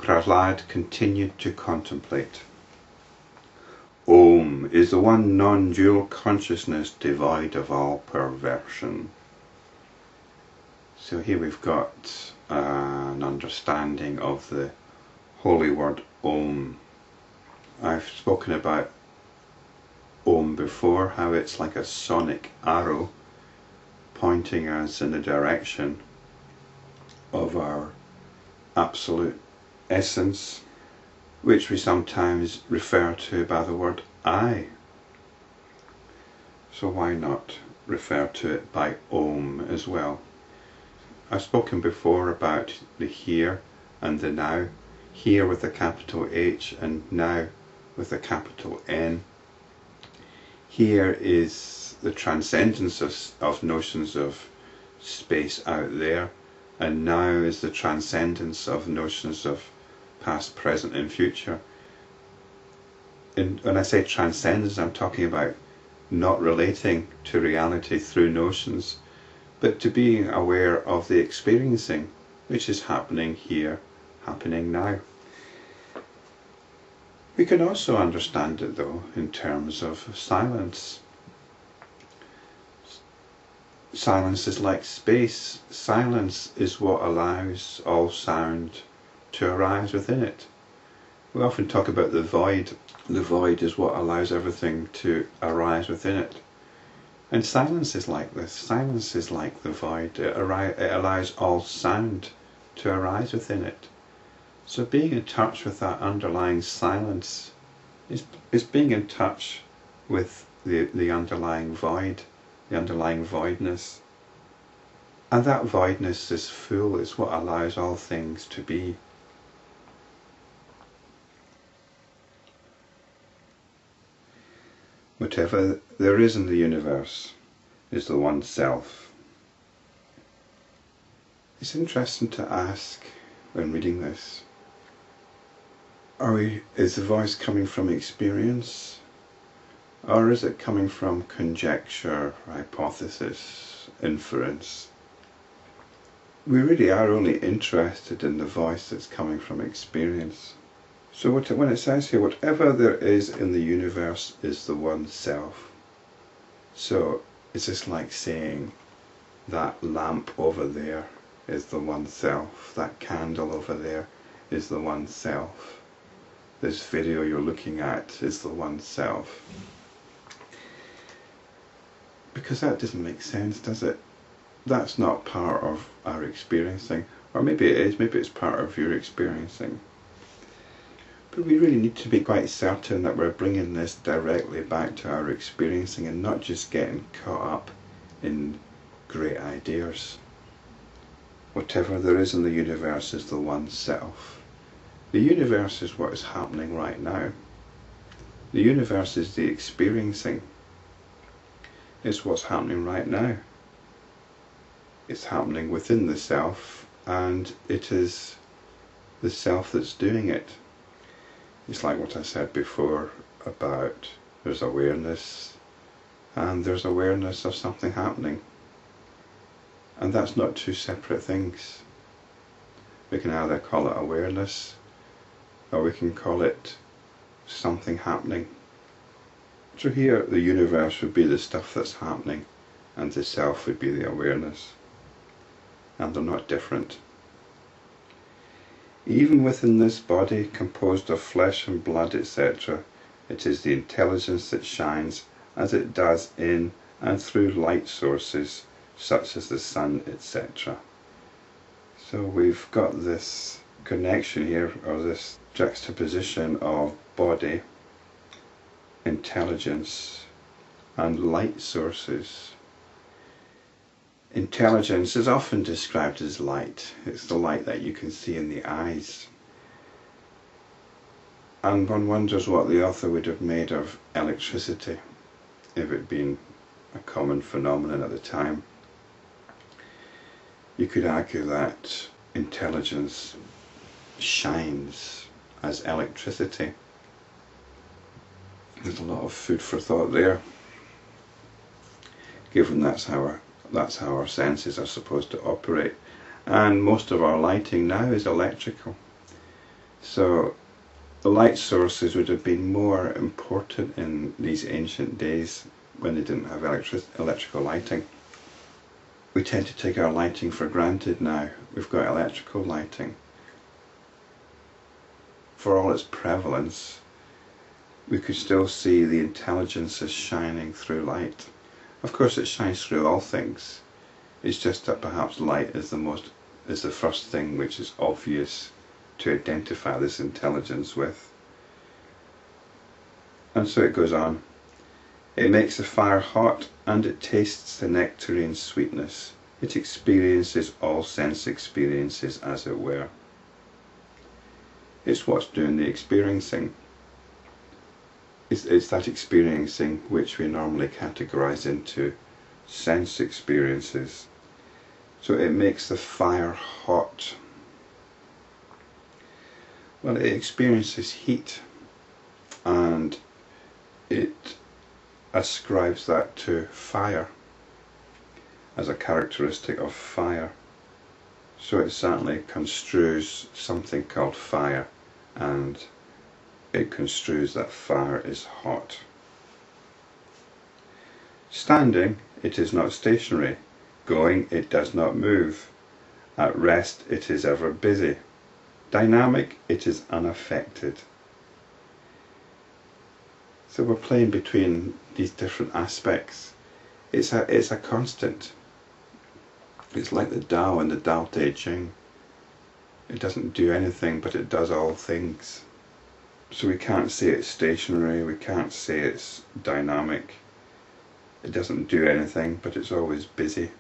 Prahlad continued to contemplate. Om is the one non-dual consciousness devoid of all perversion. So here we've got an understanding of the holy word Om. I've spoken about Om before, how it's like a sonic arrow pointing us in the direction of our absolute essence, which we sometimes refer to by the word I. So why not refer to it by Om as well? I've spoken before about the here and the now, here with a capital H and now with a capital N. Here is the transcendence of notions of space out there, and now is the transcendence of notions of past, present and future. And when I say transcendence, I'm talking about not relating to reality through notions, but to being aware of the experiencing which is happening here, happening now. We can also understand it though in terms of silence. Silence is like space. Silence is what allows all sound to arise within it. We often talk about the void. The void is what allows everything to arise within it. And silence is like this. Silence is like the void. It allows all sound to arise within it. So being in touch with that underlying silence is being in touch with the underlying void, the underlying voidness. And that voidness is full, it's what allows all things to be. Whatever there is in the universe is the one self. It's interesting to ask when reading this, is the voice coming from experience, or is it coming from conjecture, hypothesis, inference? We really are only interested in the voice that's coming from experience. So when it says here, whatever there is in the universe is the one self. So it's just like saying that lamp over there is the one self, that candle over there is the one self, this video you're looking at is the one self. Because that doesn't make sense, does it? That's not part of our experiencing, or maybe it is, maybe it's part of your experiencing. But we really need to be quite certain that we're bringing this directly back to our experiencing and not just getting caught up in great ideas. Whatever there is in the universe is the one self. The universe is what is happening right now. The universe is the experiencing. It's what's happening right now. It's happening within the self, and it is the self that's doing it. It's like what I said before about there's awareness and there's awareness of something happening. And that's not two separate things. We can either call it awareness or we can call it something happening. So here the universe would be the stuff that's happening and the self would be the awareness. And they're not different. Even within this body, composed of flesh and blood, etc., it is the intelligence that shines as it does in and through light sources, such as the sun, etc. So we've got this connection here, or this juxtaposition of body, intelligence, and light sources. Intelligence is often described as light. It's the light that you can see in the eyes. And one wonders what the author would have made of electricity, if it been a common phenomenon at the time. You could argue that intelligence shines as electricity. There's a lot of food for thought there, given that's how our senses are supposed to operate. And most of our lighting now is electrical. So the light sources would have been more important in these ancient days when they didn't have electrical lighting. We tend to take our lighting for granted now. We've got electrical lighting. For all its prevalence, we could still see the intelligences shining through light. Of course it shines through all things. It's just that perhaps light is the first thing which is obvious to identify this intelligence with. And so it goes on. It makes the fire hot, and it tastes the nectarine sweetness. It experiences all sense experiences, as it were. It's what's doing the experiencing. It's that experiencing which we normally categorize into sense experiences. So it makes the fire hot. Well, it experiences heat, and it ascribes that to fire as a characteristic of fire. So it certainly construes something called fire, and it construes that fire is hot. Standing, it is not stationary. Going, it does not move. At rest, it is ever busy. Dynamic, it is unaffected. So we're playing between these different aspects. It's a constant. It's like the Tao and the Tao Te Ching. It doesn't do anything, but it does all things. So we can't say it's stationary, we can't say it's dynamic. It doesn't do anything, but it's always busy.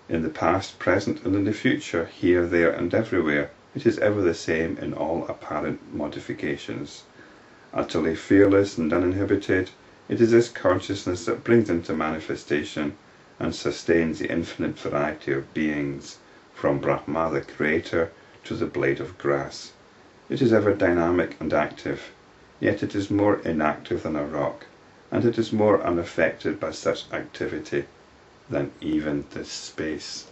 In the past, present, and in the future, here, there, and everywhere, it is ever the same in all apparent modifications. Utterly fearless and uninhibited, it is this consciousness that brings into manifestation and sustains the infinite variety of beings, from Brahma the Creator to the blade of grass. It is ever dynamic and active, yet it is more inactive than a rock, and it is more unaffected by such activity than even this space.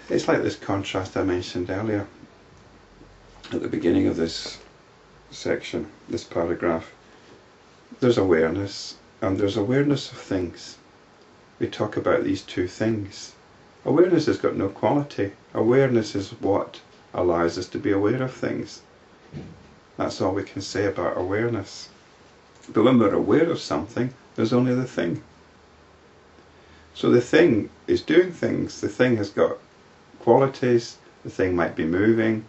It's like this contrast I mentioned earlier at the beginning of this section, this paragraph. There's awareness, and there's awareness of things. We talk about these two things. Awareness has got no quality. Awareness is what allows us to be aware of things. That's all we can say about awareness. But when we're aware of something, there's only the thing. So the thing is doing things. The thing has got qualities. The thing might be moving.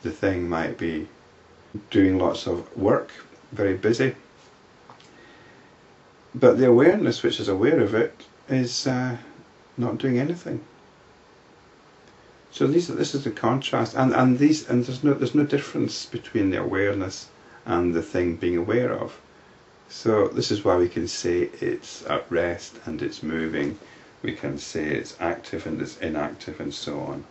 The thing might be doing lots of work, very busy. But the awareness which is aware of it is not doing anything. So this is the contrast, and there's no difference between the awareness and the thing being aware of. So this is why we can say it's at rest and it's moving. We can say it's active and it's inactive, and so on.